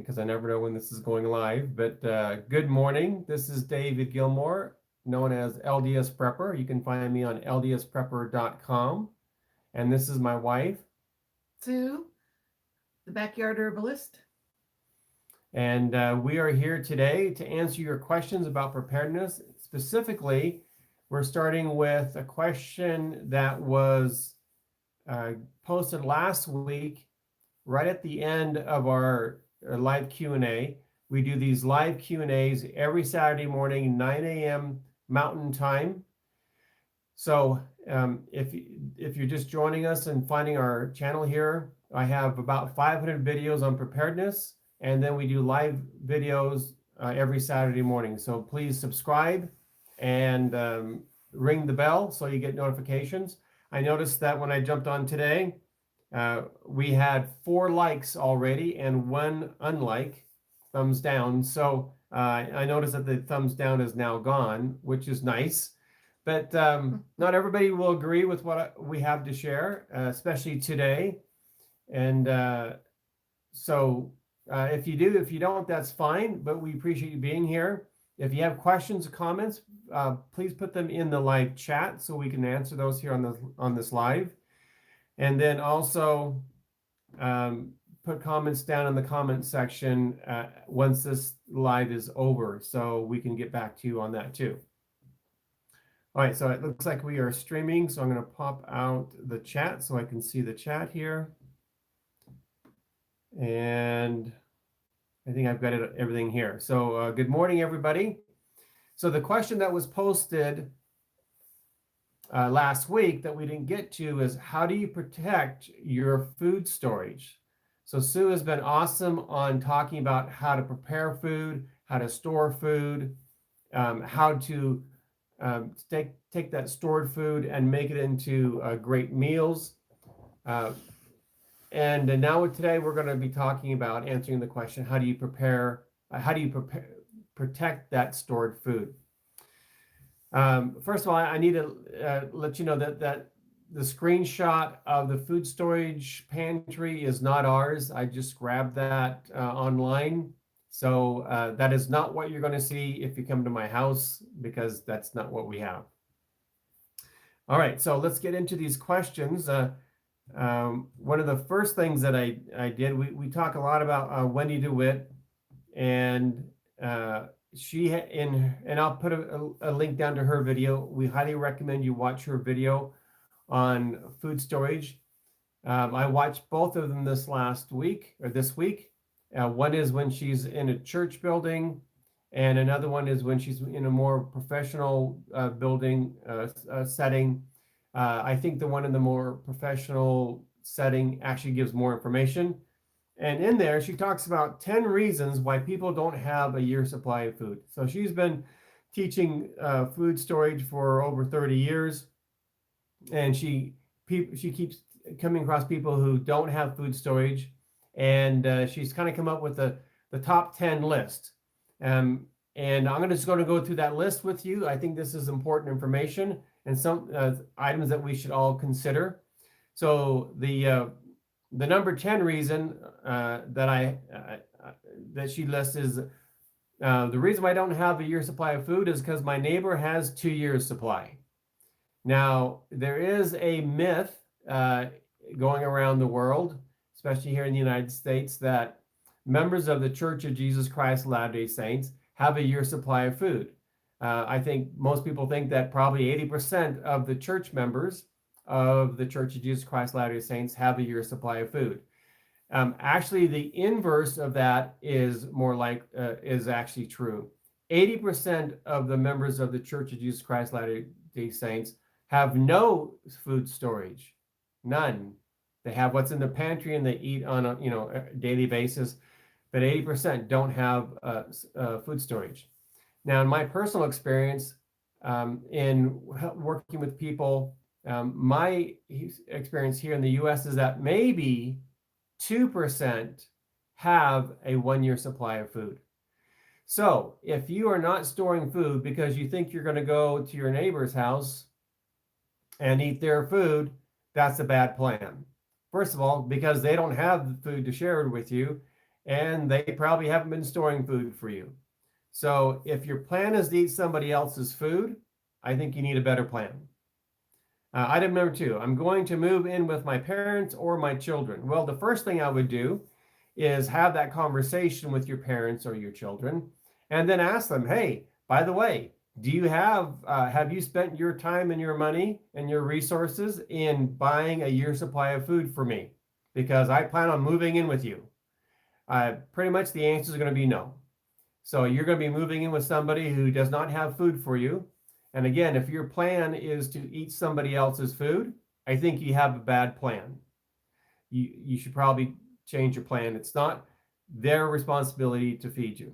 second because I never know when this is going live. But good morning. This is David Gilmore, known as LDS Prepper. You can find me on ldsprepper.com. And this is my wife, Sue, the backyard herbalist. And we are here today to answer your questions about preparedness. Specifically, we're starting with a question that was posted last week, right at the end of our live Q&A. We do these live Q&As every Saturday morning, 9 a.m. Mountain Time. So if you're just joining us and finding our channel here, I have about 500 videos on preparedness, and then we do live videos every Saturday morning. So please subscribe and ring the bell so you get notifications. I noticed that when I jumped on today, we had 4 likes already and 1 unlike, thumbs down. So I noticed that the thumbs down is now gone, which is nice. But not everybody will agree with what we have to share, especially today. And so if you do, if you don't, that's fine. But we appreciate you being here. If you have questions or comments, please put them in the live chat so we can answer those here on this live. And then also put comments down in the comment section once this live is over, so we can get back to you on that too. All right, so it looks like we are streaming, so I'm going to pop out the chat so I can see the chat here. And I think I've got everything here. So good morning, everybody. So the question that was posted last week that we didn't get to is, how do you protect your food storage? So Sue has been awesome on talking about how to prepare food, how to store food, how to take that stored food and make it into great meals. And now today we're going to be talking about answering the question, how do you protect that stored food? First of all, I need to let you know that the screenshot of the food storage pantry is not ours. I just grabbed that online. So that is not what you're going to see if you come to my house, because that's not what we have. All right, so let's get into these questions. One of the first things that I did, we talk a lot about Wendy DeWitt, and and I'll put a link down to her video. We highly recommend you watch her video on food storage. I watched both of them this week. One is when she's in a church building, and another one is when she's in a more professional building setting. I think the one in the more professional setting actually gives more information. And in there, she talks about 10 reasons why people don't have a year's supply of food. So she's been teaching food storage for over 30 years. And she keeps coming across people who don't have food storage. And she's kind of come up with the top 10 list. And I'm just going to go through that list with you. I think this is important information and some items that we should all consider. So the number 10 reason that she lists is the reason why I don't have a year's supply of food is because my neighbor has 2 years supply. Now, there is a myth going around the world, especially here in the United States, that members of the Church of Jesus Christ of Latter-day Saints have a year's supply of food. I think most people think that probably 80% of the church members of the Church of Jesus Christ of Latter-day Saints have a year's supply of food. Actually, the inverse of that is is actually true. 80% of the members of the Church of Jesus Christ of Latter-day Saints have no food storage, none. They have what's in the pantry and they eat on a daily basis, but 80% don't have food storage. Now, in my personal experience, in working with people, my experience here in the U.S. is that maybe 2% have a 1-year supply of food. So if you are not storing food because you think you're going to go to your neighbor's house and eat their food, that's a bad plan. First of all, because they don't have the food to share with you. and they probably haven't been storing food for you. So if your plan is to eat somebody else's food, I think you need a better plan. Item number 2, I'm going to move in with my parents or my children. Well, the first thing I would do is have that conversation with your parents or your children, and then ask them, hey, by the way, do you have you spent your time and your money and your resources in buying a year's supply of food for me? Because I plan on moving in with you. Pretty much the answer is going to be no. So you're going to be moving in with somebody who does not have food for you. And again, if your plan is to eat somebody else's food, I think you have a bad plan. You should probably change your plan. It's not their responsibility to feed you.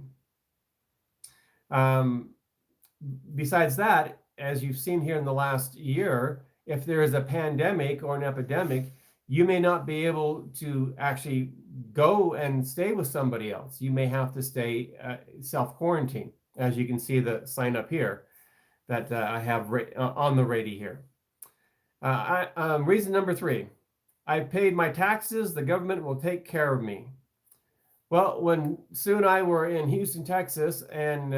Besides that, as you've seen here in the last year, if there is a pandemic or an epidemic, you may not be able to actually go and stay with somebody else. You may have to stay self-quarantine, as you can see the sign up here that I have on the ready here. Reason number 3, I've paid my taxes. The government will take care of me. Well, when Sue and I were in Houston, Texas, and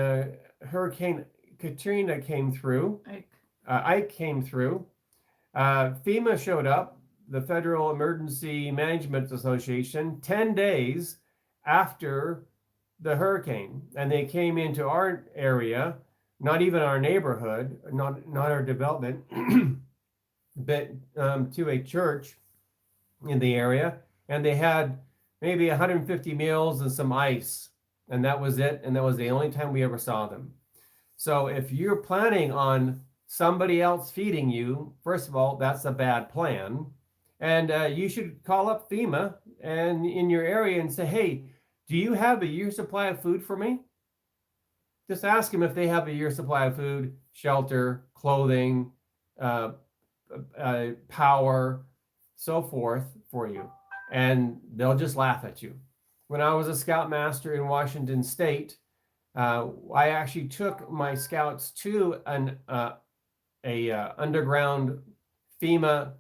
Hurricane Katrina came through, Ike came through, FEMA showed up, the Federal Emergency Management Association, 10 days after the hurricane, and they came into our area, not even our neighborhood, not our development, but to a church in the area, and they had maybe 150 meals and some ice, and that was it, and that was the only time we ever saw them. So if you're planning on somebody else feeding you, first of all, that's a bad plan. And you should call up FEMA and in your area and say, hey, do you have a year's supply of food for me? Just ask them if they have a year's supply of food, shelter, clothing, power, so forth for you. And they'll just laugh at you. When I was a scoutmaster in Washington State, I actually took my scouts to an underground FEMA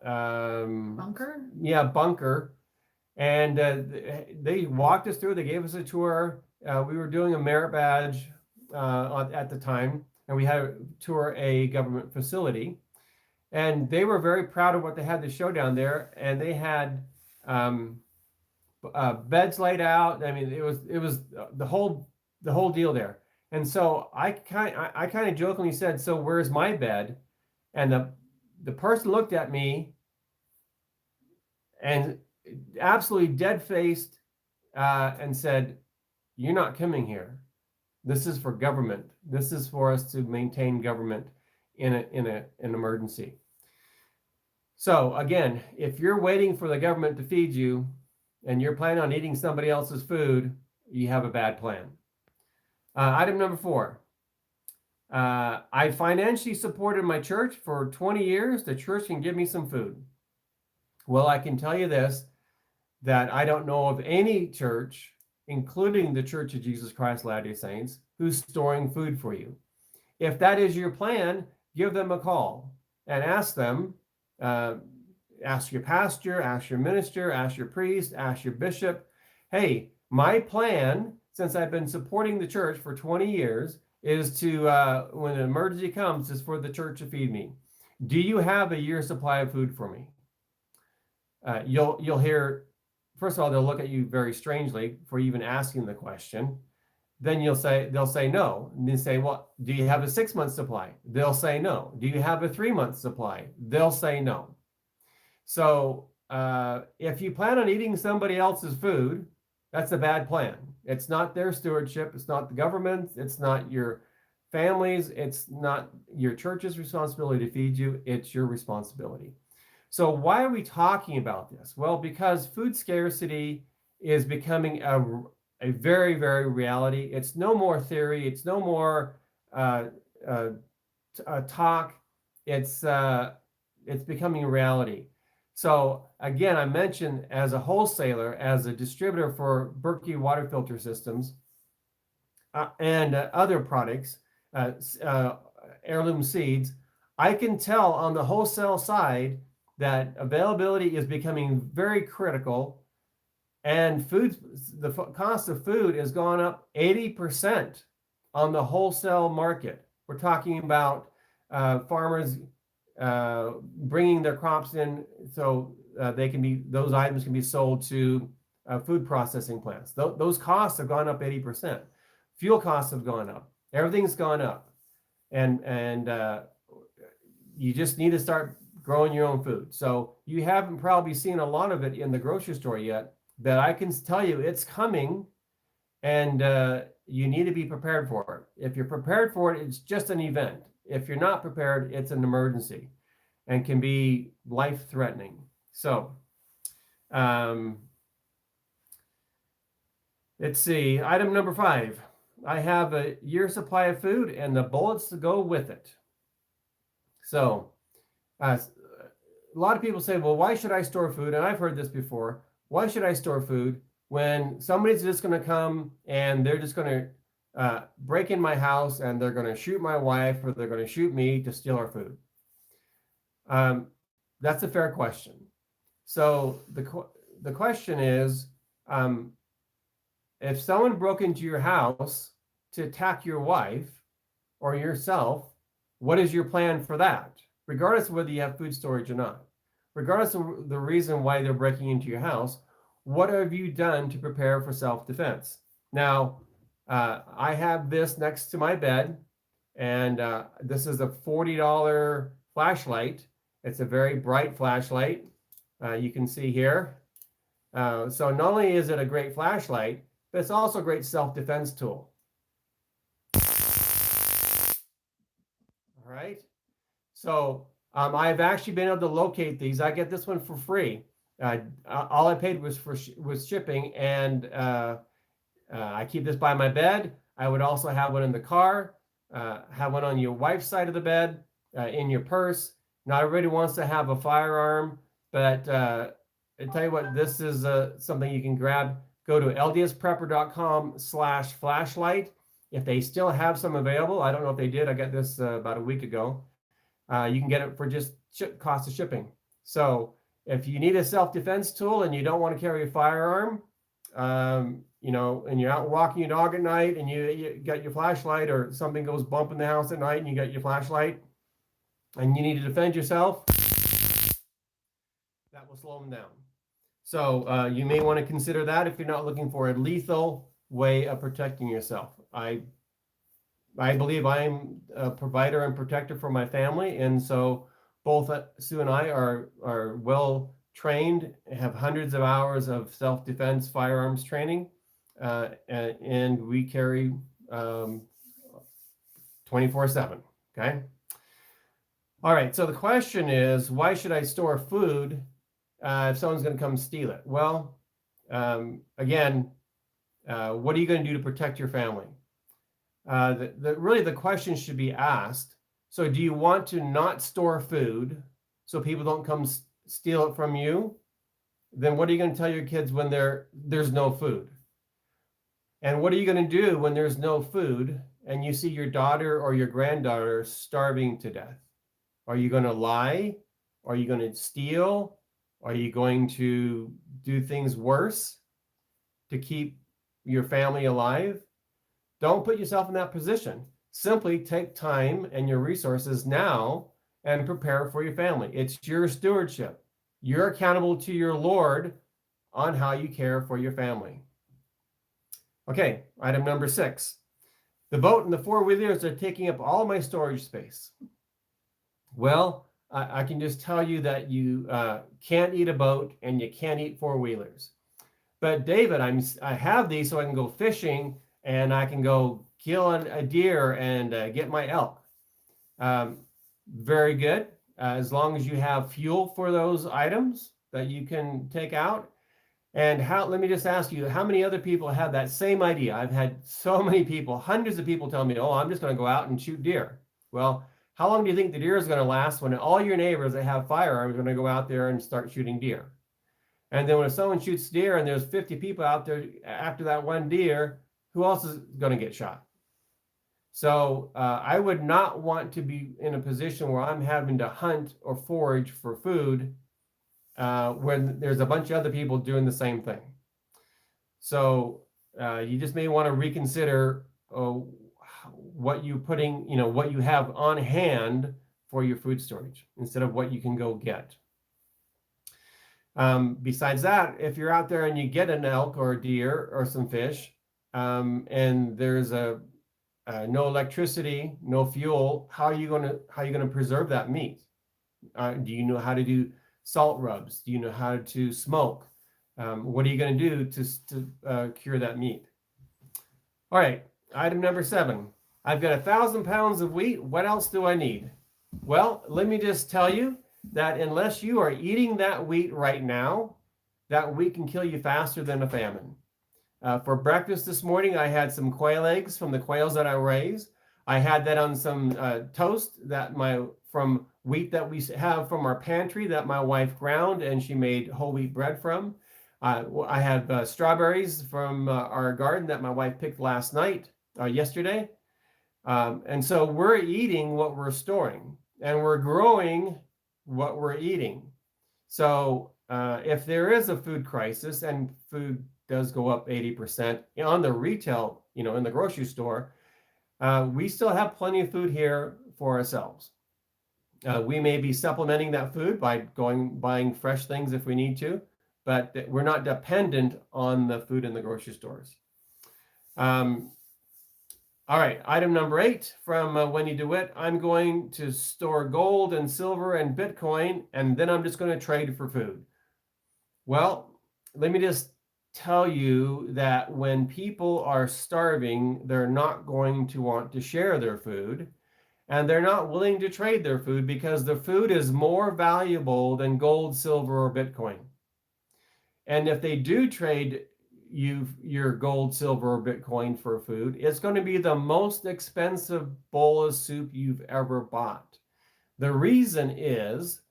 bunker. Yeah, bunker, and they walked us through. They gave us a tour. We were doing a merit badge at the time, and we had to tour a government facility. And they were very proud of what they had to show down there, and they had beds laid out. I mean, it was the whole deal there. And so I kind of jokingly said, "So where's my bed?" And the person looked at me and absolutely dead-faced and said, "You're not coming here. This is for government. This is for us to maintain government in an emergency." So again, if you're waiting for the government to feed you and you're planning on eating somebody else's food, you have a bad plan. Item number 4. I financially supported my church for 20 years. The church can give me some food. Well, I can tell you this, that I don't know of any church, including the Church of Jesus Christ Latter-day Saints, who's storing food for you. If that is your plan, give them a call and ask them, ask your pastor, ask your minister, ask your priest, ask your bishop, hey, my plan, since I've been supporting the church for 20 years, is to, when an emergency comes, is for the church to feed me. Do you have a year's supply of food for me? You'll hear, first of all, they'll look at you very strangely for even asking the question. Then they'll say no. And they say, well, do you have a 6-month supply? They'll say no. Do you have a 3-month supply? They'll say no. So if you plan on eating somebody else's food, that's a bad plan. It's not their stewardship. It's not the government. It's not your family's. It's not your church's responsibility to feed you. It's your responsibility. So why are we talking about this? Well, because food scarcity is becoming a very, very reality. It's no more theory. It's no more talk. It's becoming a reality. So again, I mentioned as a wholesaler, as a distributor for Berkey water filter systems and other products, Heirloom seeds, I can tell on the wholesale side that availability is becoming very critical And the cost of food has gone up 80% on the wholesale market. We're talking about farmers bringing their crops in so those items can be sold to food processing plants. Those costs have gone up 80%. Fuel costs have gone up. Everything's gone up, and you just need to start growing your own food. So you haven't probably seen a lot of it in the grocery store yet, but I can tell you it's coming, and you need to be prepared for it. If you're prepared for it, it's just an event. If you're not prepared, it's an emergency and can be life-threatening. So let's see, item number 5. I have a year's supply of food and the bullets to go with it. So a lot of people say, well, why should I store food? And I've heard this before. Why should I store food when somebody's just going to come and they're just going to break in my house and they're going to shoot my wife or they're going to shoot me to steal our food? That's a fair question. So the question is, if someone broke into your house to attack your wife or yourself, what is your plan for that? Regardless of whether you have food storage or not, regardless of the reason why they're breaking into your house, what have you done to prepare for self-defense? Now, I have this next to my bed, and this is a $40 flashlight. It's a very bright flashlight. You can see here. So not only is it a great flashlight, but it's also a great self-defense tool. All right. So I've actually been able to locate these. I get this one for free. All I paid was shipping, and I keep this by my bed. I would also have one in the car, have one on your wife's side of the bed, in your purse. Not everybody wants to have a firearm, but I tell you what, this is something you can grab. Go to ldsprepper.com/flashlight. If they still have some available, I don't know if they did. I got this about a week ago. You can get it for just cost of shipping. So if you need a self-defense tool and you don't want to carry a firearm, and you're out walking your dog at night and you got your flashlight, or something goes bump in the house at night and you got your flashlight and you need to defend yourself, that will slow them down. So you may want to consider that if you're not looking for a lethal way of protecting yourself. I believe I'm a provider and protector for my family, and so both Sue and I are well trained, have hundreds of hours of self-defense firearms training, and we carry 24/7. Okay. All right. So the question is, why should I store food if someone's going to come steal it? Well, again, what are you going to do to protect your family? Really, the question should be asked. So do you want to not store food so people don't come steal it from you? Then what are you going to tell your kids when there's no food? And what are you going to do when there's no food and you see your daughter or your granddaughter starving to death? Are you going to lie? Are you going to steal? Are you going to do things worse to keep your family alive? Don't put yourself in that position. Simply take time and your resources now and prepare for your family. It's your stewardship. You're accountable to your Lord on how you care for your family. Okay, item number 6. The boat and the four-wheelers are taking up all my storage space. Well, I can just tell you that you can't eat a boat and you can't eat four-wheelers. But David, I have these so I can go fishing and I can go kill a deer and get my elk. Very good. As long as you have fuel for those items that you can take out. And let me just ask you, how many other people have that same idea? I've had so many people, hundreds of people tell me, oh, I'm just going to go out and shoot deer. Well, how long do you think the deer is going to last when all your neighbors that have firearms are going to go out there and start shooting deer? And then when someone shoots deer and there's 50 people out there after that one deer, who else is going to get shot? So I would not want to be in a position where I'm having to hunt or forage for food when there's a bunch of other people doing the same thing. So you just may want to reconsider what you're putting, what you have on hand for your food storage instead of what you can go get. Besides that, if you're out there and you get an elk or a deer or some fish, and there's no electricity, no fuel, how are you gonna preserve that meat? Do you know how to do salt rubs? Do you know how to smoke? What are you going to do to cure that meat? All right, item number 7. I've got 1,000 pounds of wheat. What else do I need? Well, let me just tell you that unless you are eating that wheat right now, that wheat can kill you faster than a famine. For breakfast this morning, I had some quail eggs from the quails that I raised. I had that on some toast from wheat that we have from our pantry that my wife ground and she made whole wheat bread from. I have strawberries from our garden that my wife picked yesterday. And so we're eating what we're storing and we're growing what we're eating. So if there is a food crisis and food does go up 80% on the retail, in the grocery store, we still have plenty of food here for ourselves. We may be supplementing that food by buying fresh things if we need to, but we're not dependent on the food in the grocery stores. All right, item number 8 from Wendy DeWitt. I'm going to store gold and silver and Bitcoin, and then I'm just going to trade for food. Well, let me just tell you that when people are starving, they're not going to want to share their food, and they're not willing to trade their food because the food is more valuable than gold, silver, or Bitcoin. And if they do trade your gold, silver, or Bitcoin for food, it's going to be the most expensive bowl of soup you've ever bought. The reason is,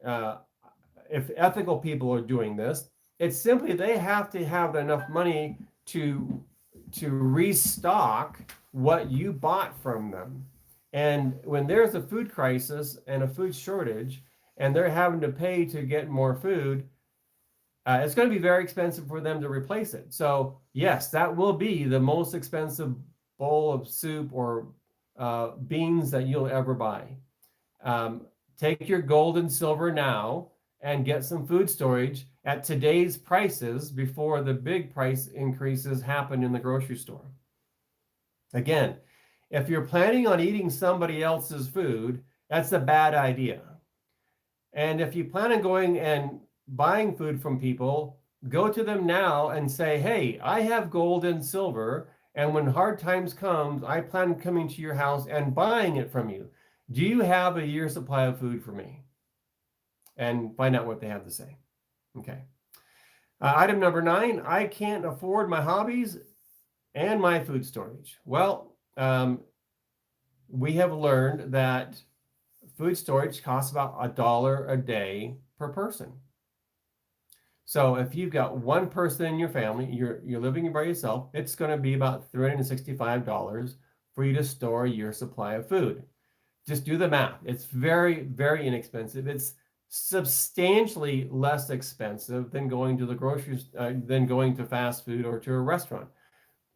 if ethical people are doing this, it's simply they have to have enough money to restock what you bought from them. And when there's a food crisis and a food shortage, and they're having to pay to get more food, it's going to be very expensive for them to replace it. So yes, that will be the most expensive bowl of soup or beans that you'll ever buy. Take your gold and silver now and get some food storage at today's prices before the big price increases happen in the grocery store. Again, if you're planning on eating somebody else's food, that's a bad idea. And if you plan on going and buying food from people, go to them now and say, hey, I have gold and silver, and when hard times come, I plan on coming to your house and buying it from you. Do you have a year's supply of food for me? And find out what they have to say. Okay. Item number 9, I can't afford my hobbies and my food storage. Well, we have learned that food storage costs about $1 a day per person. So if you've got one person in your family, you're living by yourself, it's going to be about $365 for you to store your supply of food. Just do the math. It's very, very inexpensive. It's substantially less expensive than going to the groceries, than going to fast food or to a restaurant.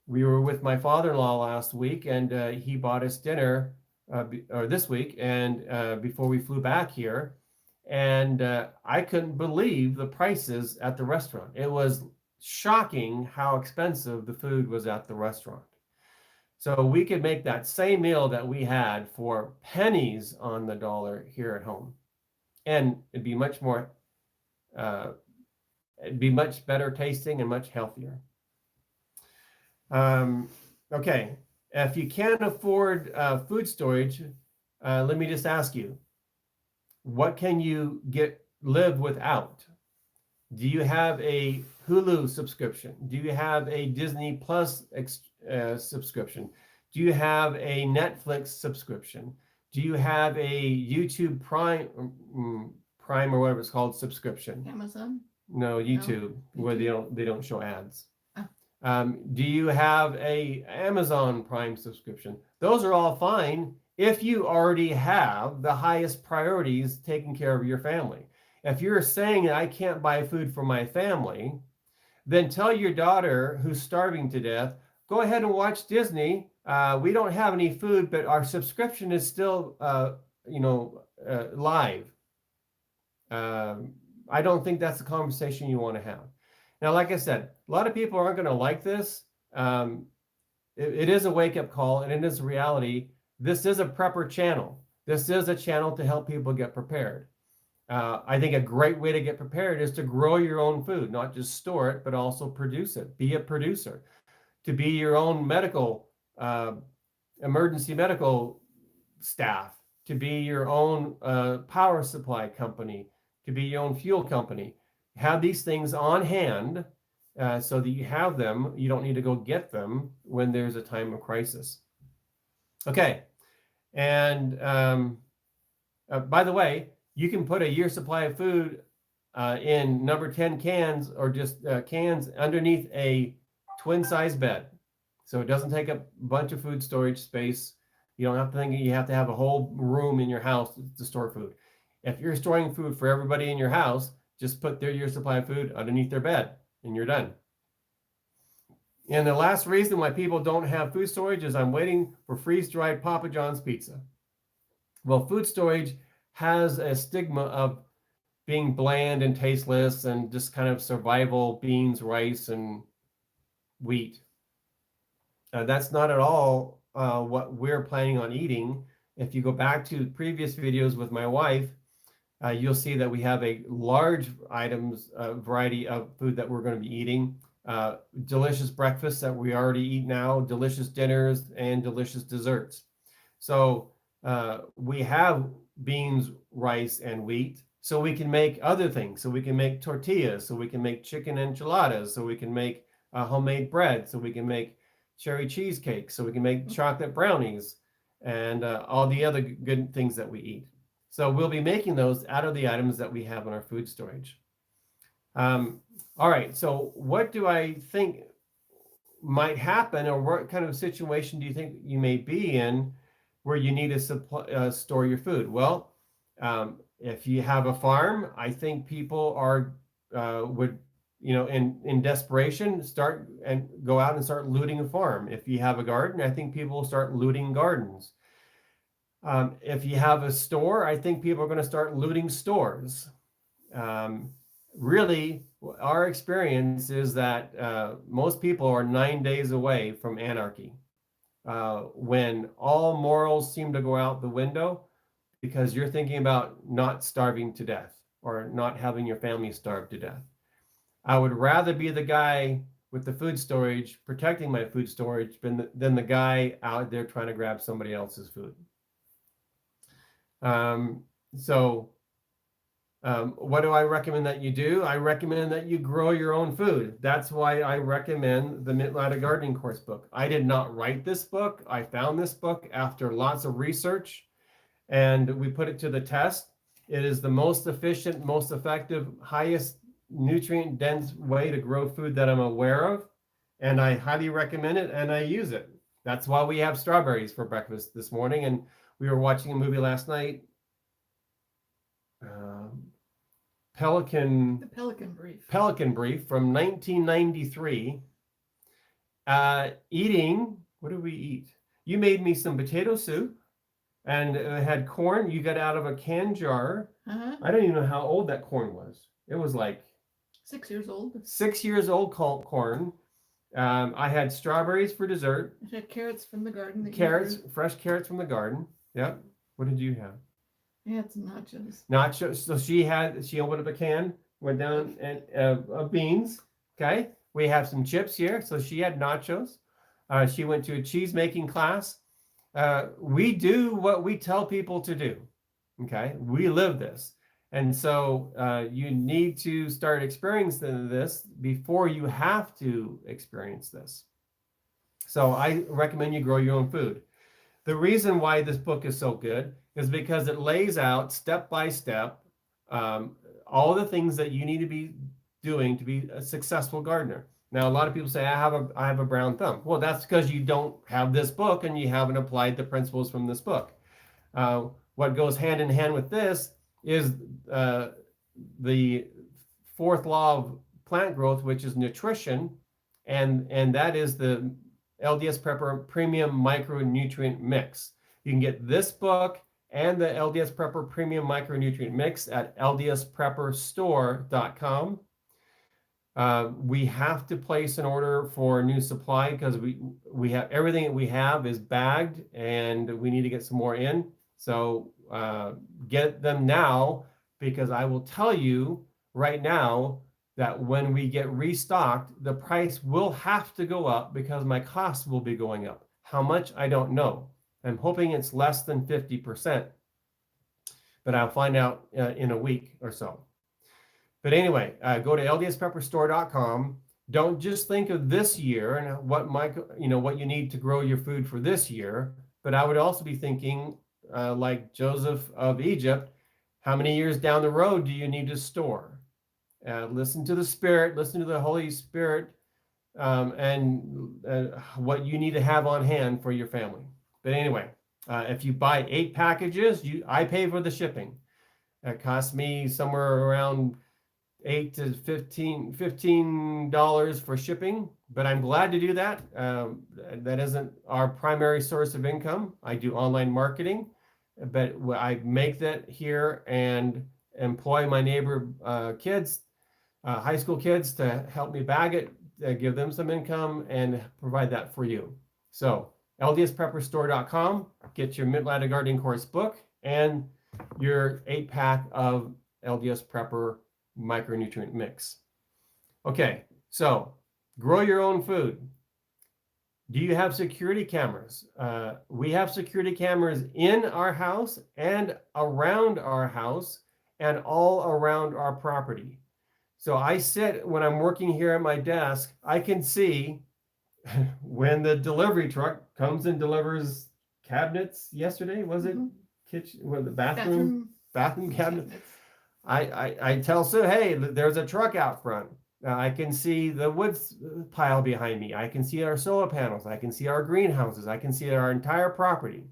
We were with my father-in-law last week, and he bought us dinner this week, and before we flew back here, and I couldn't believe the prices at the restaurant. It was shocking how expensive the food was at the restaurant. So we could make that same meal that we had for pennies on the dollar here at home. And it'd be much better tasting and much healthier. Okay, if you can't afford food storage, let me just ask you, what can you live without? Do you have a Hulu subscription? Do you have a Disney Plus subscription? Do you have a Netflix subscription? Do you have a YouTube Prime or whatever it's called subscription? Amazon? No, YouTube, where they don't show ads. Oh. Do you have a Amazon Prime subscription? Those are all fine if you already have the highest priorities taking care of your family. If you're saying I can't buy food for my family, then tell your daughter who's starving to death, go ahead and watch Disney. We don't have any food, but our subscription is still, live. I don't think that's the conversation you want to have. Now, like I said, a lot of people aren't going to like this. It is a wake-up call, and it is a reality. This is a prepper channel. This is a channel to help people get prepared. I think a great way to get prepared is to grow your own food, not just store it, but also produce it. Be a producer. To be your own emergency medical staff, to be your own power supply company, to be your own fuel company. Have these things on hand so that you have them. You don't need to go get them when there's a time of crisis. Okay. And by the way, you can put a year's supply of food in number 10 cans or just cans underneath a twin size bed. So it doesn't take up a bunch of food storage space. You don't have to think you have to have a whole room in your house to store food. If you're storing food for everybody in your house, just put their year's supply of food underneath their bed and you're done. And the last reason why people don't have food storage is I'm waiting for freeze-dried Papa John's pizza. Well, food storage has a stigma of being bland and tasteless and just kind of survival beans, rice, and wheat. That's not at all what we're planning on eating. If you go back to previous videos with my wife, you'll see that we have a large variety of food that we're going to be eating. Delicious breakfasts that we already eat now, delicious dinners, and delicious desserts. So we have beans, rice, and wheat. So we can make other things. So we can make tortillas. So we can make chicken enchiladas. So we can make homemade bread. So we can make cherry cheesecake. So we can make chocolate brownies and all the other good things that we eat. So we'll be making those out of the items that we have in our food storage. All right, so what do I think might happen, or what kind of situation do you think you may be in where you need to store your food? Well, if you have a farm, I think people would, in desperation, start and go out and start looting a farm. If you have a garden, I think people will start looting gardens. If you have a store, I think people are going to start looting stores. Really, our experience is that most people are 9 days away from anarchy. When all morals seem to go out the window because you're thinking about not starving to death or not having your family starve to death. I would rather be the guy with the food storage, protecting my food storage, than the guy out there trying to grab somebody else's food. What do I recommend that you do? I recommend that you grow your own food. That's why I recommend the Midlighter Gardening Course book. I did not write this book. I found this book after lots of research, and we put it to the test. It is the most efficient, most effective, highest nutrient dense way to grow food that I'm aware of, and I highly recommend it, and I use it. That's why we have strawberries for breakfast this morning, and we were watching a movie last night. The Pelican Brief. Pelican Brief from 1993. Eating, what did we eat? You made me some potato soup, and it had corn. You got out of a can jar. I don't even know how old that corn was. It was like 6 years old. 6 years old corn. I had strawberries for dessert. I had carrots from the garden. Fresh carrots from the garden. Yep. What did you have? I had some nachos. Nachos. So she opened up a can, went down and of beans. Okay. We have some chips here. So she had nachos. She went to a cheese making class. We do what we tell people to do. Okay. We live this. And so you need to start experiencing this before you have to experience this. So I recommend you grow your own food. The reason why this book is so good is because it lays out step by step all the things that you need to be doing to be a successful gardener. Now, a lot of people say, I have a brown thumb. Well, that's because you don't have this book and you haven't applied the principles from this book. What goes hand in hand with this is the fourth law of plant growth, which is nutrition, and that is the LDS Prepper Premium Micronutrient Mix. You can get this book and the LDS Prepper Premium Micronutrient Mix at ldsprepperstore.com. We have to place an order for new supply because we have everything that we have is bagged and we need to get some more in. So get them now, because I will tell you right now that when we get restocked, the price will have to go up because my costs will be going up. How much, I don't know. I'm hoping it's less than 50%, but I'll find out in a week or so. But anyway, go to ldsprepperstore.com. Don't just think of this year and what you need to grow your food for this year, but I would also be thinking, like Joseph of Egypt, how many years down the road do you need to store? Listen to the Spirit, listen to the Holy Spirit, and what you need to have on hand for your family. But anyway, if you buy 8 packages, I pay for the shipping. It costs me somewhere around $8 to $15 for shipping, but I'm glad to do that. That isn't our primary source of income. I do online marketing, but I make that here and employ my neighbor kids, high school kids, to help me bag it, give them some income, and provide that for you. So ldsprepperstore.com, get your Midladder Gardening Course book and your 8-pack of LDS Prepper Micronutrient Mix. Okay, so grow your own food. Do you have security cameras? We have security cameras in our house and around our house and all around our property. So I sit, when I'm working here at my desk, I can see when the delivery truck comes and delivers cabinets. Yesterday, was it? Kitchen, well, the bathroom cabinet. I tell Sue, hey, there's a truck out front. I can see the wood pile behind me. I can see our solar panels. I can see our greenhouses. I can see our entire property.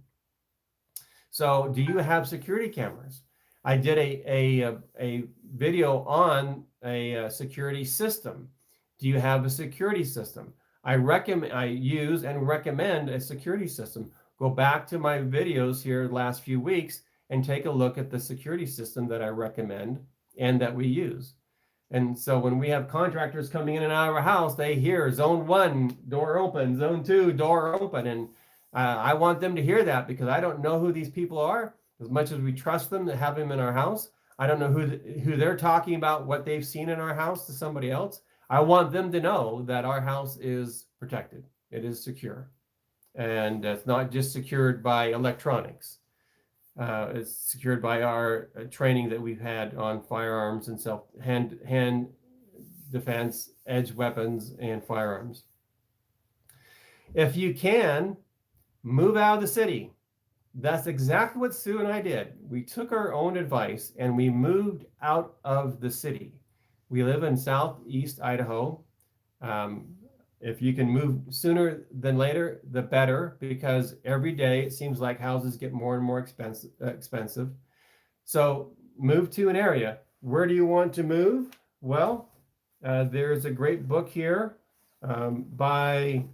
So do you have security cameras? I did a video on a security system. Do you have a security system? I use and recommend a security system. Go back to my videos here the last few weeks and take a look at the security system that I recommend and that we use. And so when we have contractors coming in and out of our house, they hear zone 1, door open, zone 2, door open. And I want them to hear that, because I don't know who these people are. As much as we trust them to have them in our house, I don't know who they're talking about, what they've seen in our house to somebody else. I want them to know that our house is protected. It is secure. And it's not just secured by electronics. It's secured by our training that we've had on firearms and hand defense, edge weapons, and firearms. If you can, move out of the city. That's exactly what Sue and I did. We took our own advice and we moved out of the city. We live in southeast Idaho. If you can move sooner than later, the better, because every day it seems like houses get more and more expensive. So move to an area. Where do you want to move? Well, there's a great book here by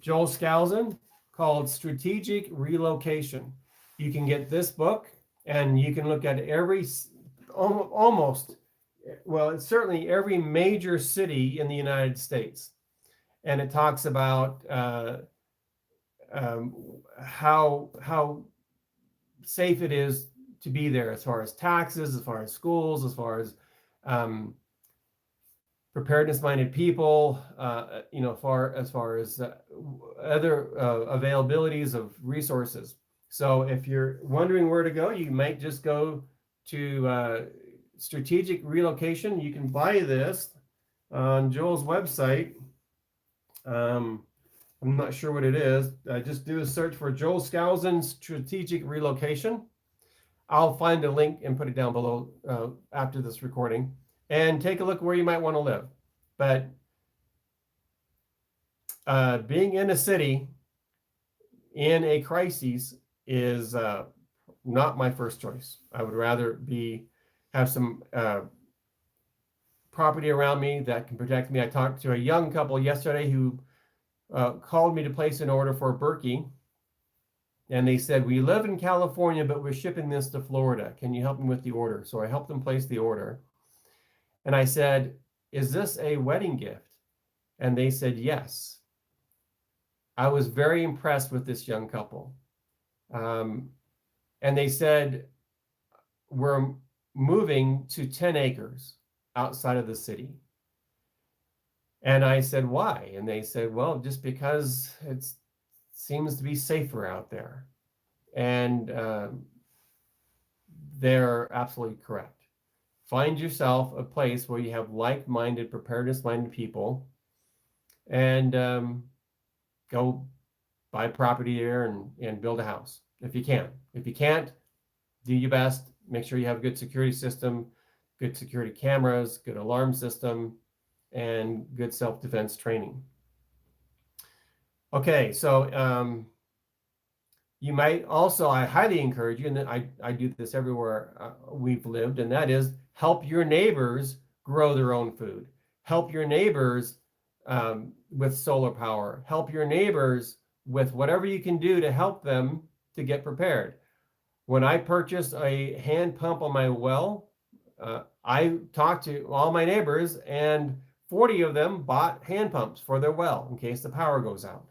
Joel Skousen called Strategic Relocation. You can get this book and you can look at it's certainly every major city in the United States. And it talks about how safe it is to be there, as far as taxes, as far as schools, as far as preparedness-minded people, as far as other availabilities of resources. So if you're wondering where to go, you might just go to Strategic Relocation. You can buy this on Joel's website. I'm not sure what it is. Just do a search for Joel Skousen Strategic Relocation. I'll find a link and put it down below after this recording, and take a look where you might want to live. But being in a city in a crisis is not my first choice. I would rather have some property around me that can protect me. I talked to a young couple yesterday who called me to place an order for Berkey. And they said, we live in California, but we're shipping this to Florida. Can you help me with the order? So I helped them place the order. And I said, is this a wedding gift? And they said, yes. I was very impressed with this young couple. And they said, we're moving to 10 acres outside of the city. And I said, why? And they said, well, just because it seems to be safer out there. And they're absolutely correct. Find yourself a place where you have like-minded, preparedness-minded people, and go buy property there and build a house if you can. If you can't, do your best. Make sure you have a good security system, good security cameras, good alarm system, and good self-defense training. Okay, so you might also, I highly encourage you, and I do this everywhere we've lived, and that is help your neighbors grow their own food. Help your neighbors with solar power. Help your neighbors with whatever you can do to help them to get prepared. When I purchased a hand pump on my well, I talked to all my neighbors, and 40 of them bought hand pumps for their well in case the power goes out.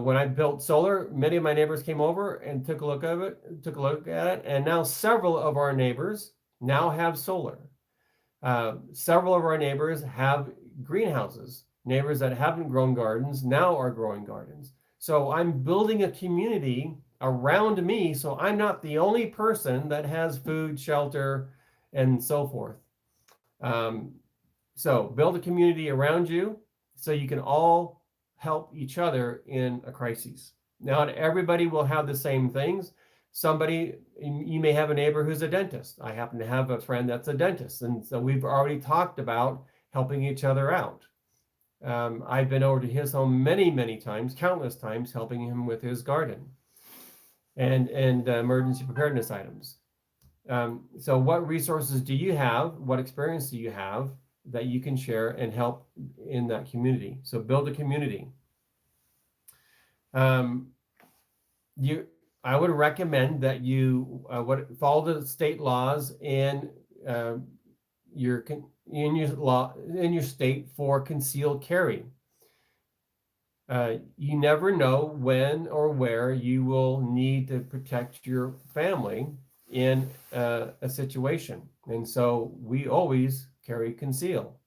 When I built solar, many of my neighbors came over and took a look at it, and now several of our neighbors now have solar. Several of our neighbors have greenhouses. Neighbors that haven't grown gardens now are growing gardens. So I'm building a community around me, so I'm not the only person that has food, shelter, and so forth. So build a community around you so you can all help each other in a crisis. Not everybody will have the same things. You may have a neighbor who's a dentist. I happen to have a friend that's a dentist. And so we've already talked about helping each other out. I've been over to his home many, many times, countless times, helping him with his garden and emergency preparedness items. So what resources do you have? What experience do you have that you can share and help in that community? So build a community. I would recommend that you follow the state laws in your state for concealed carry. You never know when or where you will need to protect your family in a situation, and so we always carry conceal.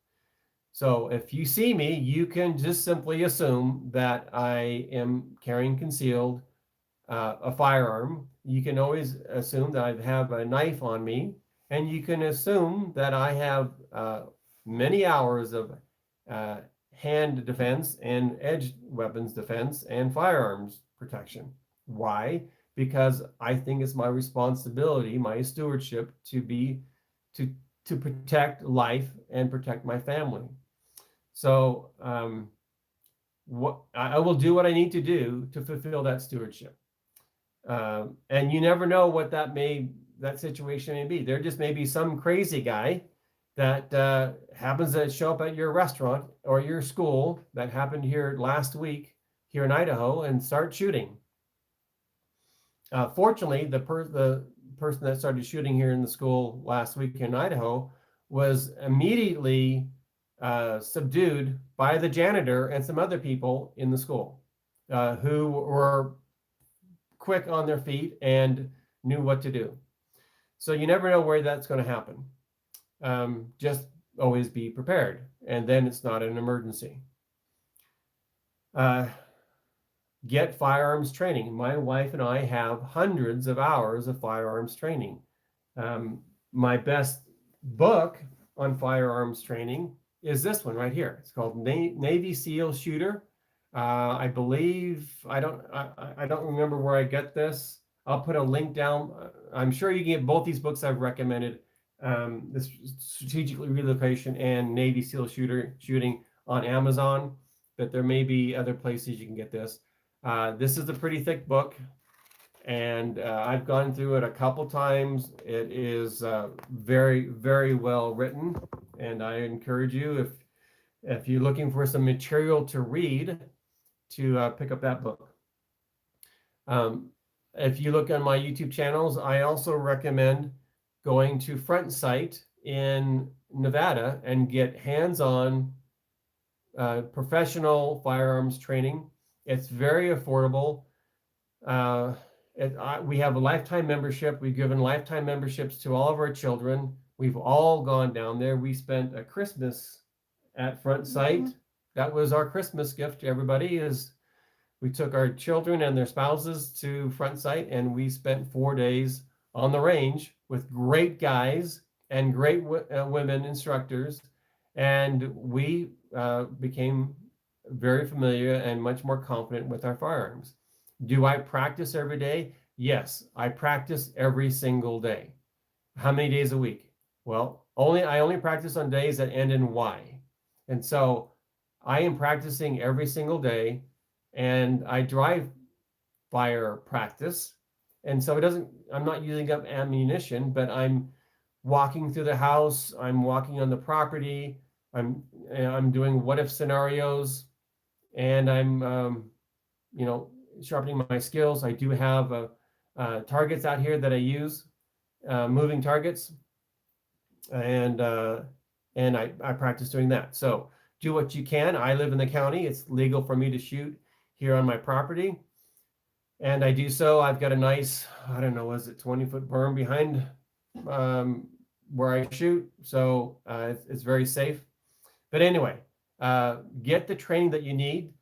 So if you see me, you can just simply assume that I am carrying concealed a firearm. You can always assume that I have a knife on me, and you can assume that I have many hours of hand defense and edge weapons defense and firearms protection. Why? Because I think it's my responsibility, my stewardship to protect life and protect my family. So I will do what I need to do to fulfill that stewardship. And you never know what that situation may be. There just may be some crazy guy that happens to show up at your restaurant or your school, that happened here last week here in Idaho, and start shooting. Fortunately, the person that started shooting here in the school last week in Idaho was immediately subdued by the janitor and some other people in the school who were quick on their feet and knew what to do. So you never know where that's going to happen. Just always be prepared, and then it's not an emergency. Get firearms training. My wife and I have hundreds of hours of firearms training. My best book on firearms training is this one right here. It's called Navy SEAL Shooter. I believe, I don't remember where I get this. I'll put a link down. I'm sure you can get both these books I've recommended, this Strategically Relocation and Navy SEAL Shooting on Amazon, but there may be other places you can get this. This is a pretty thick book. and I've gone through it a couple times. It is very, very well written, and I encourage you, if you're looking for some material to read, to pick up that book. If you look on my YouTube channels, I also recommend going to Front Sight in Nevada and get hands-on professional firearms training. It's very affordable. We have a lifetime membership. We've given lifetime memberships to all of our children. We've all gone down there. We spent a Christmas at Front Sight. Mhm. That was our Christmas gift to everybody. Is we took our children and their spouses to Front Sight, and we spent 4 days on the range with great guys and great women instructors, and we became very familiar and much more confident with our firearms. Do I practice every day? Yes, I practice every single day. How many days a week? Well, I only practice on days that end in Y. And so I am practicing every single day, and I drive fire practice. And so I'm not using up ammunition, but I'm walking through the house, I'm walking on the property, I'm doing what if scenarios, and I'm sharpening my skills. I do have targets out here that I use, moving targets, and I practice doing that. So do what you can. I live in the county. It's legal for me to shoot here on my property, and I do so. I've got a nice, I don't know, was it 20-foot berm behind where I shoot, so it's very safe. But anyway, get the training that you need.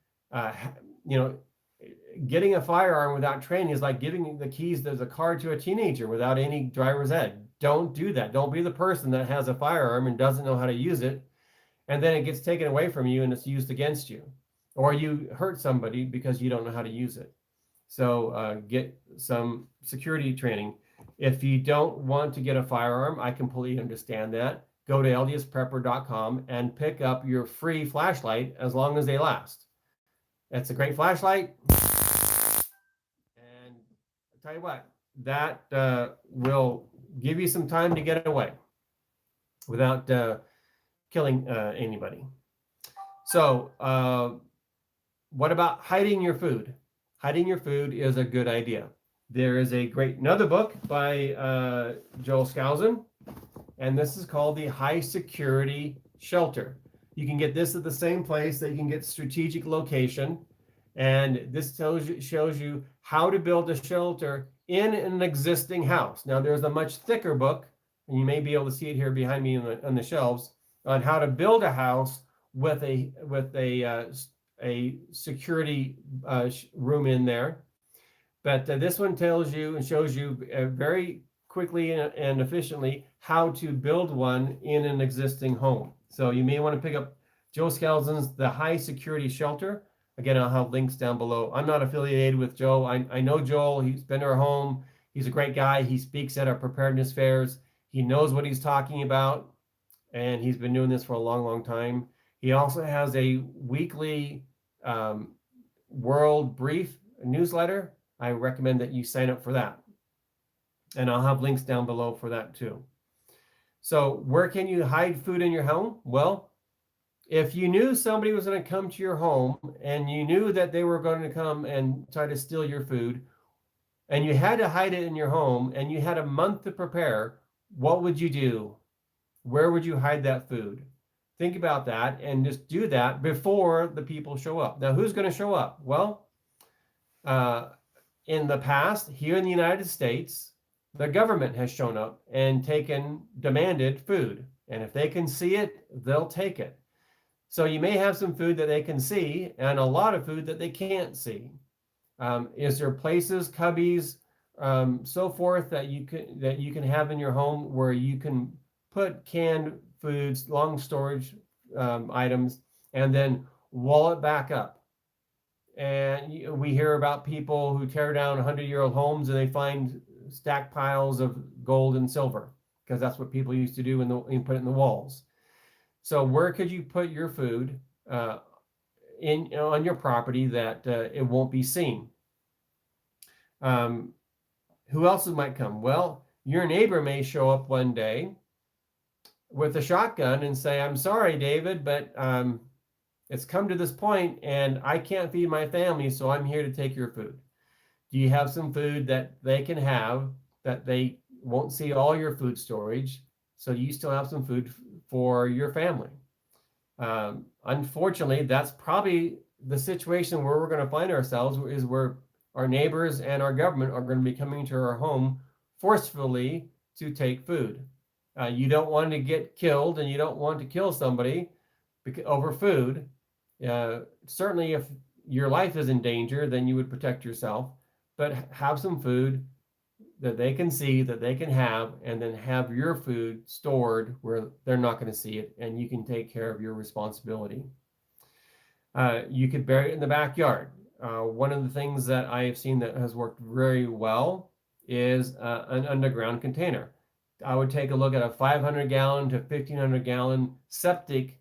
Getting a firearm without training is like giving the keys to the car to a teenager without any driver's ed. Don't do that. Don't be the person that has a firearm and doesn't know how to use it, and then it gets taken away from you and it's used against you, or you hurt somebody because you don't know how to use it. So get some security training. If you don't want to get a firearm, I completely understand that. Go to ldsprepper.com and pick up your free flashlight as long as they last. It's a great flashlight. And I'll tell you what, that will give you some time to get away without killing anybody. So what about hiding your food? Hiding your food is a good idea. There is another book by Joel Skousen, and this is called The High Security Shelter. You can get this at the same place that you can get Strategic Location, and this shows you how to build a shelter in an existing house. Now, there's a much thicker book, and you may be able to see it here behind me on the shelves, on how to build a house with a security room in there. But this one tells you and shows you very quickly and efficiently how to build one in an existing home. So you may want to pick up Joe Skousen's The High Security Shelter. Again, I'll have links down below. I'm not affiliated with Joe. I know Joel. He's been to our home. He's a great guy. He speaks at our preparedness fairs. He knows what he's talking about, and he's been doing this for a long, long time. He also has a weekly World Brief newsletter. I recommend that you sign up for that. And I'll have links down below for that too. So where can you hide food in your home? Well, if you knew somebody was going to come to your home and you knew that they were going to come and try to steal your food, and you had to hide it in your home and you had a month to prepare, what would you do? Where would you hide that food? Think about that and just do that before the people show up. Now, who's going to show up? Well, in the past, here in the United States, the government has shown up and demanded food. And if they can see it, they'll take it. So you may have some food that they can see and a lot of food that they can't see. Is there places, cubbies, so forth that you can have in your home where you can put canned foods, long storage items, and then wall it back up? And we hear about people who tear down 100-year-old homes and they find stacked piles of gold and silver, because that's what people used to do and put it in the walls. So where could you put your food on your property that it won't be seen? who else might come? Well, your neighbor may show up one day with a shotgun and say, I'm sorry, David, but it's come to this point and I can't feed my family, so I'm here to take your food. Do you have some food that they can have that they won't see all your food storage, so you still have some food for your family? Unfortunately, that's probably the situation where we're going to find ourselves, is where our neighbors and our government are going to be coming to our home forcefully to take food. You don't want to get killed, and you don't want to kill somebody over food. Certainly, if your life is in danger, then you would protect yourself, but have some food that they can see, that they can have, and then have your food stored where they're not going to see it, and you can take care of your responsibility. You could bury it in the backyard. One of the things that I have seen that has worked very well is an underground container. I would take a look at a 500 gallon to 1,500 gallon septic,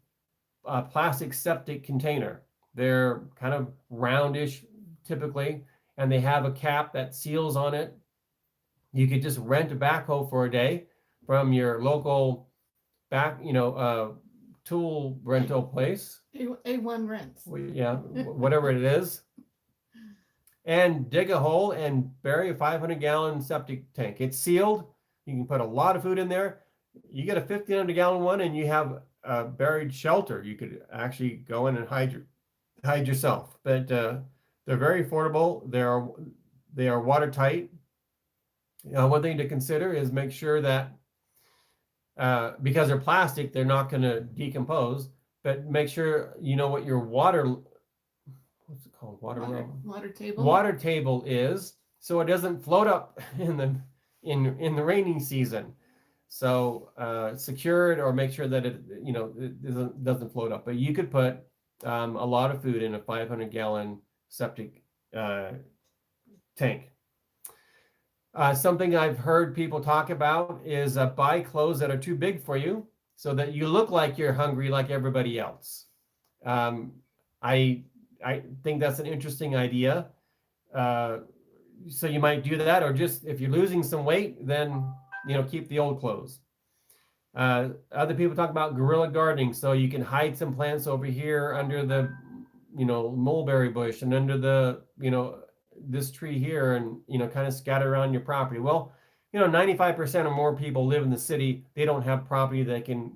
plastic septic container. They're kind of roundish typically, and they have a cap that seals on it. You could just rent a backhoe for a day from your local tool rental place. A1 rents. Yeah, whatever it is. And dig a hole and bury a 500 gallon septic tank. It's sealed. You can put a lot of food in there. You get a 1,500 gallon one and you have a buried shelter. You could actually go in and hide yourself. But they're very affordable. They are watertight. One thing to consider is make sure that because they're plastic, they're not going to decompose. But make sure you know what your water table is, so it doesn't float up in the rainy season. So secure it, or make sure that it doesn't float up. But you could put a lot of food in a 500 gallon septic tank. Something I've heard people talk about is buy clothes that are too big for you, so that you look like you're hungry like everybody else. I think that's an interesting idea. So you might do that, or just if you're losing some weight, then keep the old clothes. Other people talk about guerrilla gardening, so you can hide some plants over here under the mulberry bush and under the this tree here, and kind of scatter around your property. Well, 95% or more people live in the city. They don't have property they can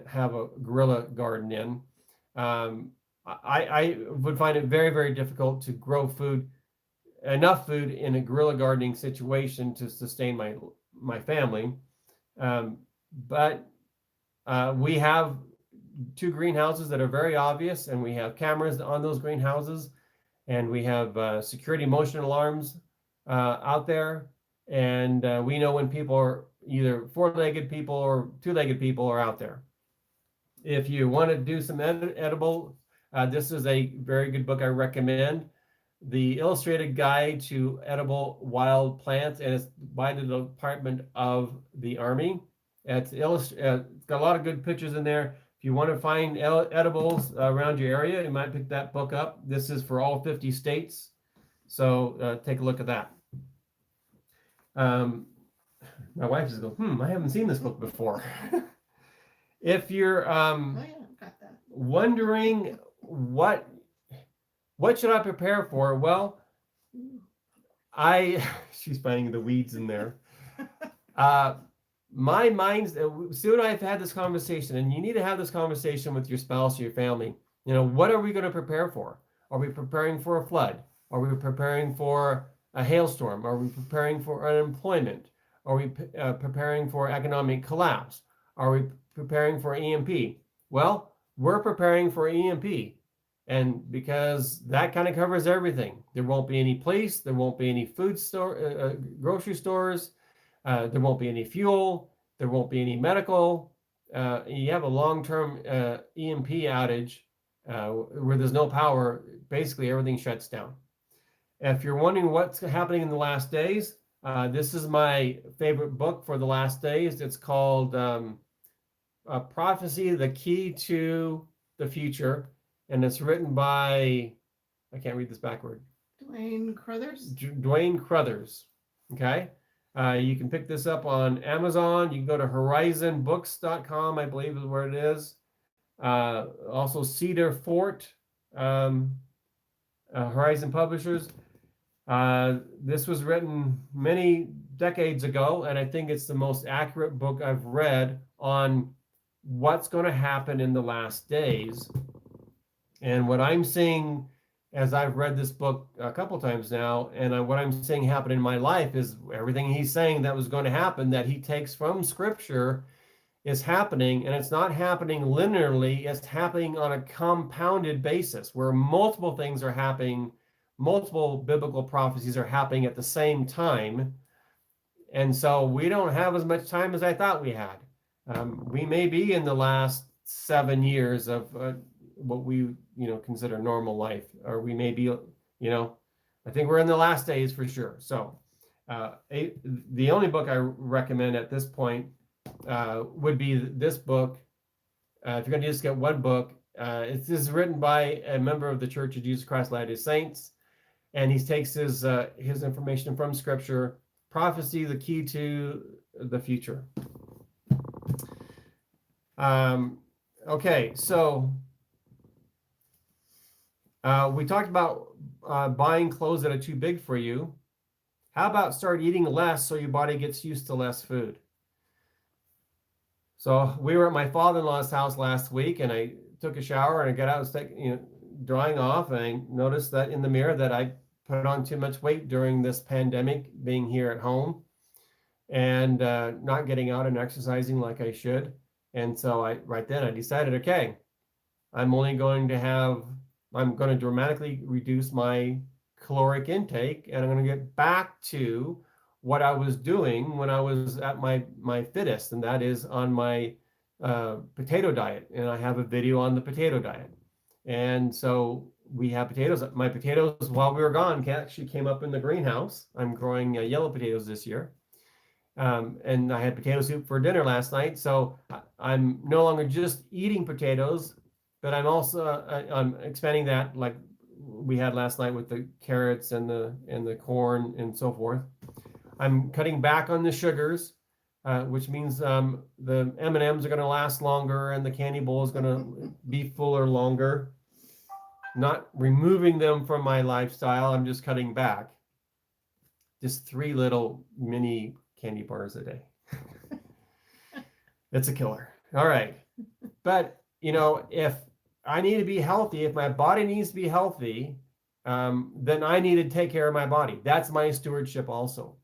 have a guerrilla garden in. I would find it very, very difficult to grow enough food in a guerrilla gardening situation to sustain my family. But we have 2 greenhouses that are very obvious, and we have cameras on those greenhouses, and we have security motion alarms out there, and we know when people are either 4-legged people or 2-legged people are out there. If you want to do some edible, this is a very good book I recommend. The Illustrated Guide to Edible Wild Plants, and it's by the Department of the Army. It's got a lot of good pictures in there. If you want to find edibles around your area, you might pick that book up. This is for all 50 states, so take a look at that. My wife is going, I haven't seen this book before. If you're got that. wondering what should I prepare for, well, she's finding the weeds in there. My mind's, Sue and I have had this conversation, and you need to have this conversation with your spouse or your family. What are we going to prepare for? Are we preparing for a flood? Are we preparing for a hailstorm? Are we preparing for unemployment? Are we preparing for economic collapse? Are we preparing for EMP? Well, we're preparing for EMP. And because that kind of covers everything. There won't be any police, there won't be any grocery stores, there won't be any fuel, there won't be any medical. You have a long-term EMP outage where there's no power, basically everything shuts down. If you're wondering what's happening in the last days, this is my favorite book for the last days. It's called Prophecy, the Key to the Future. And it's written by, I can't read this backward. Dwayne Crothers. Dwayne Crothers. Okay. You can pick this up on Amazon. You can go to horizonbooks.com, I believe is where it is. Also Cedar Fort, Horizon Publishers. This was written many decades ago, and I think it's the most accurate book I've read on what's going to happen in the last days. And what I'm seeing as I've read this book a couple times now, and what I'm seeing happen in my life is everything he's saying that was going to happen that he takes from Scripture is happening, and it's not happening linearly, it's happening on a compounded basis where multiple things are happening, multiple biblical prophecies are happening at the same time. And so we don't have as much time as I thought we had. We may be in the last 7 years of what we consider normal life, or we may be, I think we're in the last days for sure. So the only book I recommend at this point would be this book. If you're going to just get one book, this is written by a member of the Church of Jesus Christ of Latter-day Saints, and he takes his information from Scripture. Prophecy, the key to the future. Okay, so we talked about buying clothes that are too big for you. How about start eating less so your body gets used to less food? So we were at my father-in-law's house last week, and I took a shower and I got out and started, drying off, and I noticed that in the mirror that I put on too much weight during this pandemic, being here at home and not getting out and exercising like I should. And so right then I decided, okay, I'm going to dramatically reduce my caloric intake, and I'm going to get back to what I was doing when I was at my fittest, and that is on my potato diet. And I have a video on the potato diet. And so we have potatoes. My potatoes, while we were gone, actually came up in the greenhouse. I'm growing yellow potatoes this year. And I had potato soup for dinner last night. So I'm no longer just eating potatoes, but I'm also I'm expanding that like we had last night with the carrots and the corn and so forth. I'm cutting back on the sugars, which means the M&Ms are going to last longer and the candy bowl is going to be fuller longer. Not removing them from my lifestyle, I'm just cutting back. Just 3 little mini candy bars a day. It's a killer. All right. But, if I need to be healthy, if my body needs to be healthy, then I need to take care of my body. That's my stewardship also.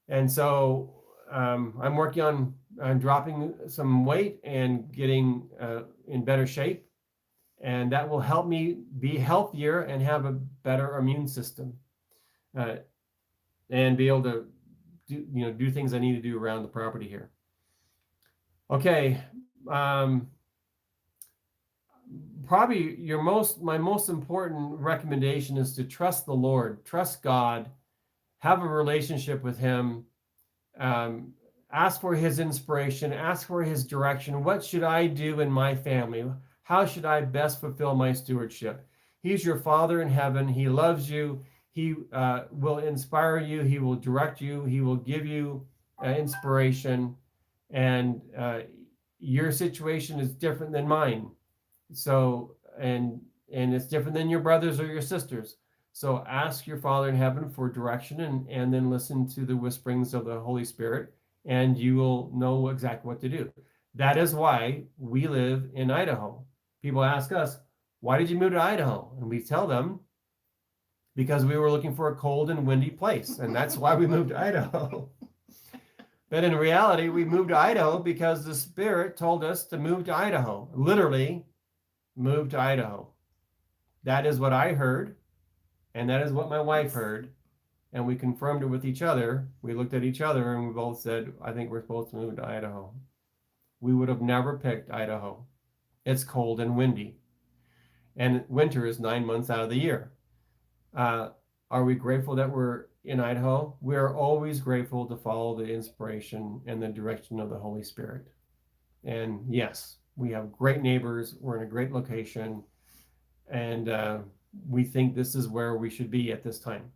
And so I'm working on dropping some weight and getting in better shape. And that will help me be healthier and have a better immune system and be able to do things I need to do around the property here. Okay. Probably my most important recommendation is to trust the Lord, trust God, have a relationship with him, ask for his inspiration, ask for his direction. What should I do in my family? How should I best fulfill my stewardship? He's your Father in heaven. He loves you. He will inspire you. He will direct you. He will give you inspiration. And your situation is different than mine. So, and it's different than your brothers or your sisters. So ask your Father in heaven for direction and then listen to the whisperings of the Holy Spirit, and you will know exactly what to do. That is why we live in Idaho. People ask us, why did you move to Idaho? And we tell them, because we were looking for a cold and windy place, and that's why we moved to Idaho. But in reality, we moved to Idaho because the Spirit told us to move to Idaho. Literally, move to Idaho. That is what I heard, and that is what my wife heard, and we confirmed it with each other. We looked at each other, and we both said, I think we're supposed to move to Idaho. We would have never picked Idaho. It's cold and windy, and winter is 9 months out of the year. Are we grateful that we're in Idaho? We are always grateful to follow the inspiration and the direction of the Holy Spirit. And yes, we have great neighbors. We're in a great location, and we think this is where we should be at this time.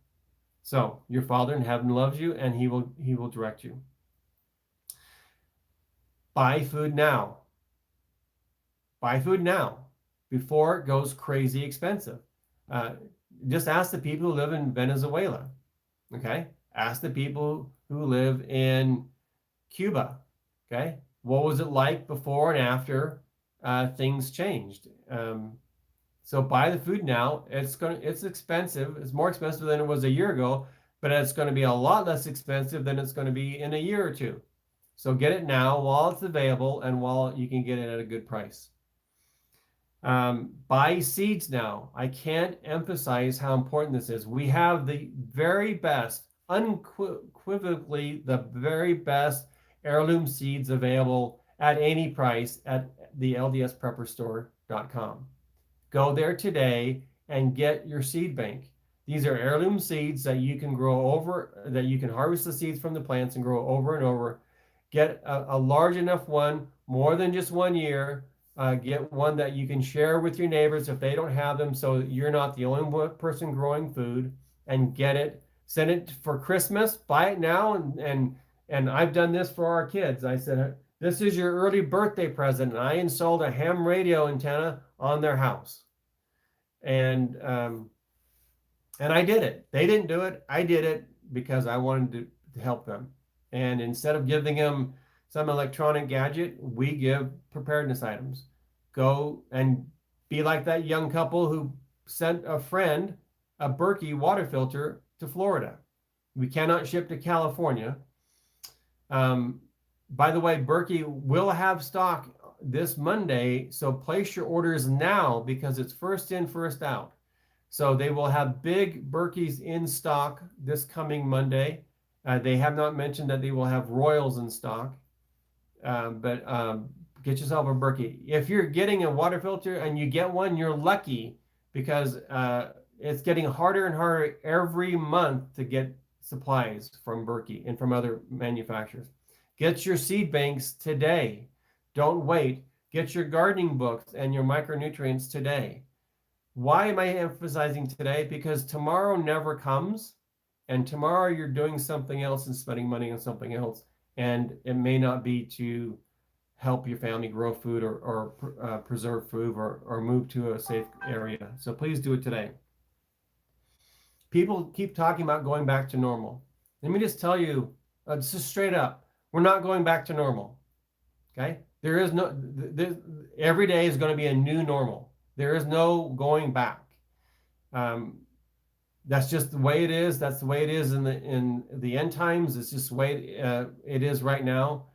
So your Father in heaven loves you, and he will direct you. Buy food now. Buy food now before it goes crazy expensive. Uh, just ask the people who live in Venezuela. Okay? Ask the people who live in Cuba. Okay? What was it like before and after things changed? So buy the food now. It's expensive. It's more expensive than it was a year ago, but it's going to be a lot less expensive than it's going to be in a year or two. So get it now while it's available and while you can get it at a good price. Buy seeds now. I can't emphasize how important this is. We have the very best, unequivocally, the very best heirloom seeds available at any price at the ldsprepperstore.com. Go there today and get your seed bank. These are heirloom seeds that you can grow over, that you can harvest the seeds from the plants and grow over and over. Get a large enough one, more than just 1 year. Get one that you can share with your neighbors if they don't have them, so you're not the only person growing food, and get it. Send it for Christmas. Buy it now, and I've done this for our kids. I said, this is your early birthday present. And I installed a ham radio antenna on their house. And I did it. They didn't do it. I did it because I wanted to help them. And instead of giving them some electronic gadget, we give preparedness items. Go and be like that young couple who sent a friend a Berkey water filter to Florida. We cannot ship to California. By the way, Berkey will have stock this Monday, so place your orders now because it's first in, first out. So they will have big Berkeys in stock this coming Monday. They have not mentioned that they will have Royals in stock, but get yourself a Berkey. If you're getting a water filter and you get one, you're lucky because it's getting harder and harder every month to get supplies from Berkey and from other manufacturers. Get your seed banks today. Don't wait. Get your gardening books and your micronutrients today. Why am I emphasizing today? Because tomorrow never comes, and tomorrow you're doing something else and spending money on something else, and it may not be to help your family grow food or preserve food or move to a safe area. So please do it today. People keep talking about going back to normal. Let me just tell you, just straight up, we're not going back to normal. Okay? There is no, every day is going to be a new normal. There is no going back. That's just the way it is. That's the way it is in the end times. It's just the way it is right now.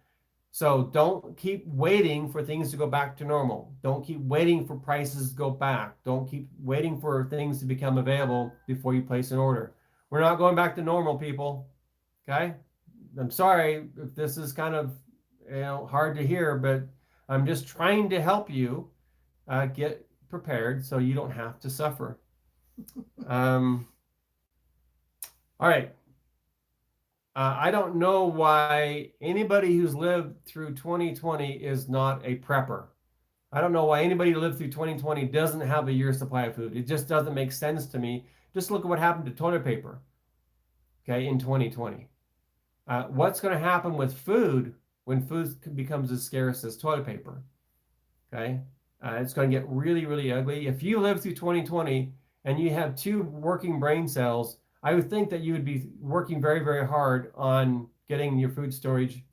So don't keep waiting for things to go back to normal. Don't keep waiting for prices to go back. Don't keep waiting for things to become available before you place an order. We're not going back to normal, people. Okay? I'm sorry if this is kind of hard to hear, but I'm just trying to help you get prepared so you don't have to suffer. All right. I don't know why anybody who's lived through 2020 is not a prepper. I don't know why anybody who lived through 2020 doesn't have a year's supply of food. It just doesn't make sense to me. Just look at what happened to toilet paper, okay, in 2020. What's going to happen with food when food becomes as scarce as toilet paper? Okay, it's going to get really, really ugly. If you live through 2020 and you have 2 working brain cells, I would think that you would be working very, very hard on getting your food storage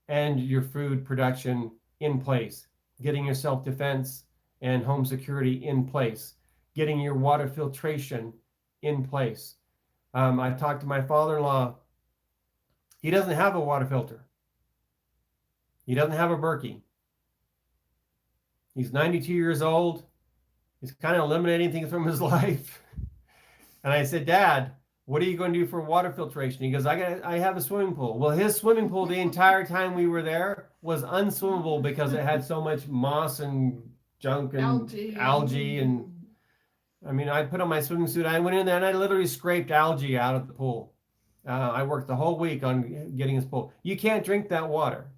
and your food production in place, getting your self-defense and home security in place, getting your water filtration in place. I talked to my father-in-law. He doesn't have a water filter. He doesn't have a Berkey. He's 92 years old. He's kind of eliminating things from his life. And I said, Dad, what are you going to do for water filtration? He goes, I have a swimming pool. Well, his swimming pool the entire time we were there was unswimmable because it had so much moss and junk and algae. And I mean, I put on my swimming suit. I went in there and I literally scraped algae out of the pool. I worked the whole week on getting his pool. You can't drink that water.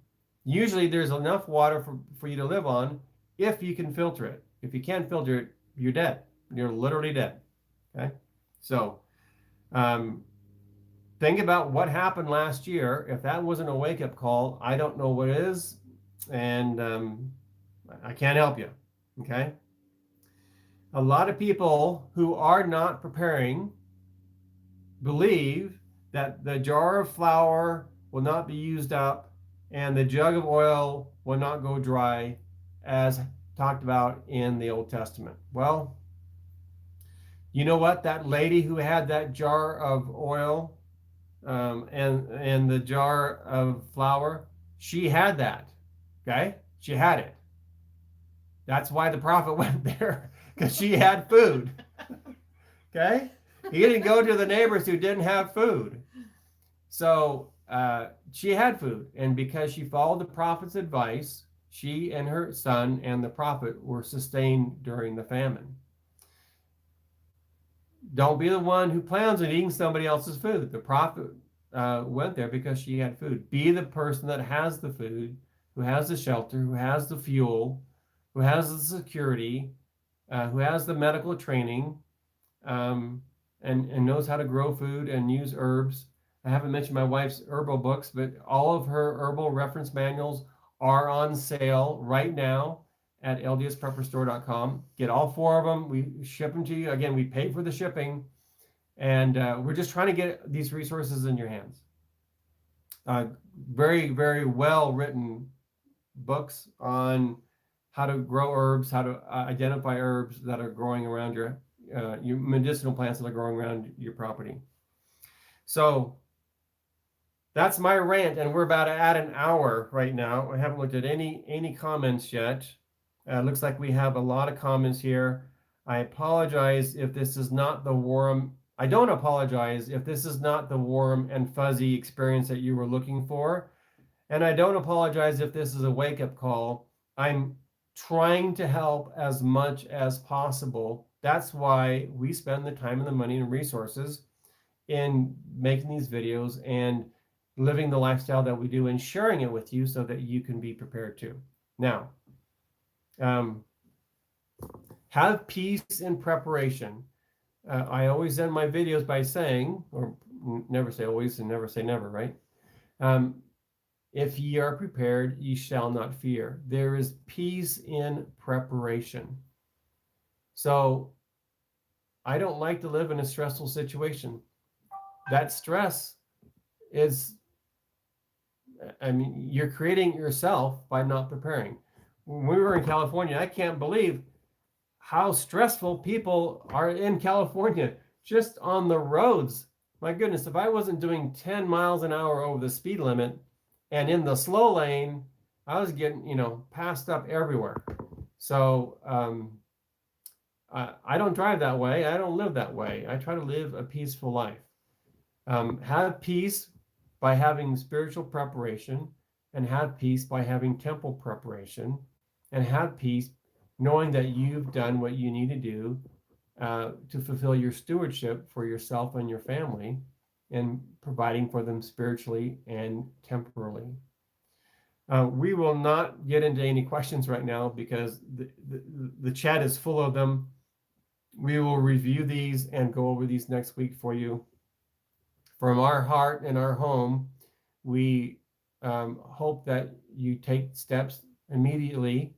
Usually there's enough water for you to live on if you can filter it. If you can't filter it, you're dead. You're literally dead. Okay? So think about what happened last year. If that wasn't a wake-up call, I don't know what is, and I can't help you. Okay. A lot of people who are not preparing believe that the jar of flour will not be used up and the jug of oil will not go dry, as talked about in the Old Testament. Well, you know what? That lady who had that jar of oil and the jar of flour, she had that. Okay, she had it. That's why the prophet went there, because she had food. Okay, he didn't go to the neighbors who didn't have food. So she had food, and because she followed the prophet's advice, she and her son and the prophet were sustained during the famine. Don't be the one who plans on eating somebody else's food. The prophet went there because she had food. Be the person that has the food, who has the shelter, who has the fuel, who has the security, who has the medical training, and knows how to grow food and use herbs. I haven't mentioned my wife's herbal books, but all of her herbal reference manuals are on sale right now at ldsprepperstore.com. Get all 4 of them. We ship them to you. Again, we pay for the shipping, and we're just trying to get these resources in your hands. Very, very well written books on how to grow herbs, how to identify herbs that are growing around your medicinal plants that are growing around your property. So that's my rant, and we're about at an hour right now. I haven't looked at any comments yet. Looks like we have a lot of comments here. I apologize if this is not the warm. I don't apologize if this is not the warm and fuzzy experience that you were looking for. And I don't apologize if this is a wake-up call. I'm trying to help as much as possible. That's why we spend the time and the money and resources in making these videos and living the lifestyle that we do and sharing it with you so that you can be prepared too. Now, have peace in preparation. I always end my videos by saying, or never say always and never say never, right? If ye are prepared, ye shall not fear. There is peace in preparation. So I don't like to live in a stressful situation. That stress is, you're creating yourself by not preparing. When we were in California, I can't believe how stressful people are in California, just on the roads. My goodness, if I wasn't doing 10 miles an hour over the speed limit and in the slow lane, I was getting, passed up everywhere. So I don't drive that way. I don't live that way. I try to live a peaceful life. Have peace by having spiritual preparation, and have peace by having temple preparation, and have peace knowing that you've done what you need to do to fulfill your stewardship for yourself and your family, and providing for them spiritually and temporally. We will not get into any questions right now because the chat is full of them. We will review these and go over these next week for you. From our heart and our home, we hope that you take steps immediately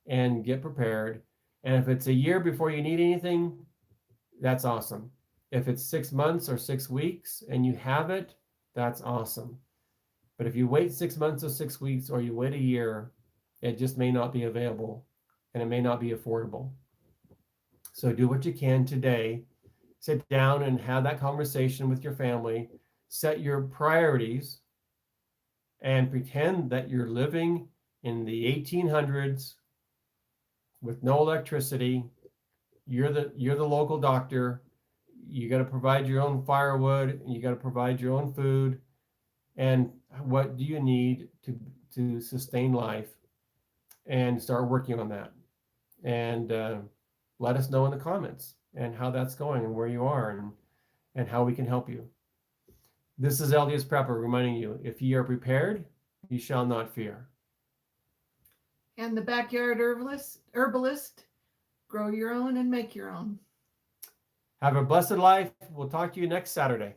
and get prepared. And if it's a year before you need anything, that's awesome. If it's 6 months or 6 weeks and you have it, that's awesome. But if you wait 6 months or 6 weeks, or you wait a year, it just may not be available and it may not be affordable. So do what you can today. Sit down and have that conversation with your family. Set your priorities and pretend that you're living in the 1800s with no electricity. You're the local doctor. You got to provide your own firewood, and you got to provide your own food. And what do you need to sustain life? And start working on that. And let us know in the comments and how that's going and where you are and how we can help you. This is LDS Prepper reminding you, if ye are prepared, ye shall not fear. And the backyard herbalist, grow your own and make your own. Have a blessed life. We'll talk to you next Saturday.